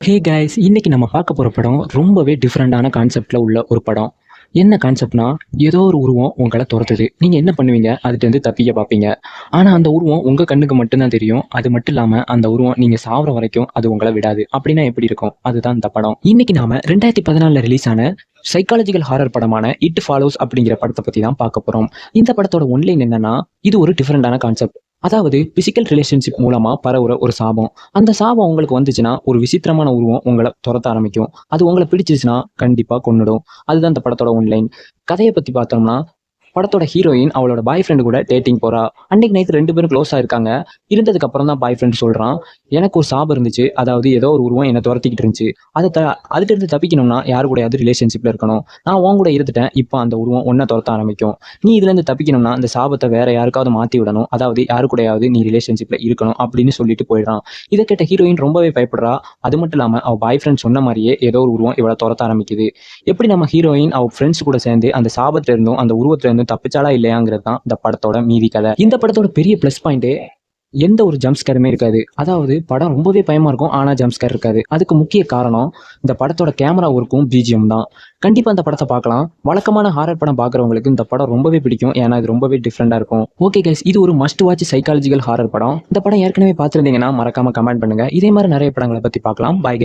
Hey guys, இன்னைக்கு நம்ம பார்க்க போற படம் ரொம்பவே டிஃப்ரெண்டான கான்செப்ட்ல உள்ள ஒரு படம். என்ன கான்செப்ட்னா, ஏதோ ஒரு உருவம் உங்களை துரத்துது. நீங்க என்ன பண்ணுவீங்க? அதுட்டேருந்து தப்பிக்க பார்ப்பீங்க. ஆனா அந்த உருவம் உங்க கண்ணுக்கு மட்டும் தான் தெரியும். அது மட்டும் இல்லாம அந்த உருவம் நீங்க சாவற வரைக்கும் அது உங்கள விடாது. அப்படின்னா எப்படி இருக்கும்? அதுதான் இந்த படம். இன்னைக்கு நாம 2014ல ரிலீஸ் ஆன சைக்காலஜிக்கல் ஹாரர் படமான இட் ஃபாலோஸ் அப்படிங்கிற படத்தை பத்தி தான் பார்க்க போறோம். இந்த படத்தோட ஒன்லைன் என்னன்னா, இது ஒரு டிஃப்ரெண்டான கான்செப்ட். அதாவது பிசிக்கல் ரிலேஷன்ஷிப் மூலமா பரவுற ஒரு சாபம். அந்த சாபம் உங்களுக்கு வந்துச்சுன்னா, ஒரு விசித்திரமான உருவம் உங்கள தொரத்த ஆரம்பிக்கும். அது உங்கள பிடிச்சிச்சுன்னா, கண்டிப்பா கொன்னுடும். அதுதான் இந்த படத்தோட ஒன்லைன். கதைய பத்தி பார்த்தோம்னா, படத்தோட ஹீரோயின் அவளோட பாய் ஃப்ரெண்டு கூட டேட்டிங் போறா. அன்னைக்கு நைட் 2 பேரும் க்ளோஸா இருக்காங்க. இருந்ததுக்கு அப்புறம் தான் பாய் ஃப்ரெண்ட் சொல்றான், "எனக்கு ஒரு சாபம் இருந்துச்சு. அதாவது ஏதோ ஒரு உருவம் என்ன தொரத்திக்கிட்டு இருந்துச்சு. அத த அதுட்டருந்து தப்பிக்கணும்னா யாரு கூடயாவது ரிலேஷன்ஷிப்ல இருக்கணும். நான் உன் கூட இருந்துட்டேன். இப்ப அந்த உருவம் உன்ன தொரத்த ஆரம்பிக்கும். நீ இதுலருந்து தப்பிக்கணும்னா அந்த சாபத்த வேற யாருக்காவது மாத்தி விடணும். அதாவது யாரு கூடயாவது நீ ரிலேஷன்ஷிப்ல இருக்கணும்." அப்படின்னு சொல்லிட்டு போயிடுறான். இத கேட்ட ஹீரோயின் ரொம்பவே பயப்படுறா. அது மட்டும் இல்லாம அவ பாய் ஃப்ரெண்ட் சொன்ன மாரியே ஏதோ ஒரு உருவம் இவள தொரத்த ஆரம்பிக்குது. எப்படி நம்ம ஹீரோயின் அவ ஃப்ரெண்ட்ஸ் கூட சேர்ந்து அந்த சாபத்துல இருந்தும் அந்த உருவத்துல இருந்தும் தப்பிச்சாலா இல்லையாங்கிறது தான் இந்த படத்தோட மீதி கதை. இந்த படத்தோட பெரிய பிளஸ் பாயிண்டே எந்த ஒரு ஜம்ப் ஸ்கேருமே இருக்காது. அதாவது படம் ரொம்பவே பயமா இருக்கும், ஆனா ஜம்ப் ஸ்கேர் இருக்காது. அதுக்கு முக்கிய காரணம் இந்த படத்தோட கேமரா ஒர்க்கும் பிஜிஎம் தான். கண்டிப்பா இந்த படத்தை பார்க்கலாம். வழக்கமான ஹாரர் படம் பார்க்குறவங்களுக்கு இந்த படம் ரொம்பவே பிடிக்கும். ஏன்னா இது ரொம்பவே டிஃப்ரெண்டா இருக்கும். ஓகே கைஸ், இது ஒரு மஸ்ட் வாட்ச் சைக்காலஜிக்கல் ஹாரர் படம். இந்த படம் ஏற்கனவே பார்த்துருந்தீங்கன்னா மறக்காம கமெண்ட் பண்ணுங்க. இதே மாதிரி நிறைய படங்களை பத்தி பார்க்கலாம். பை.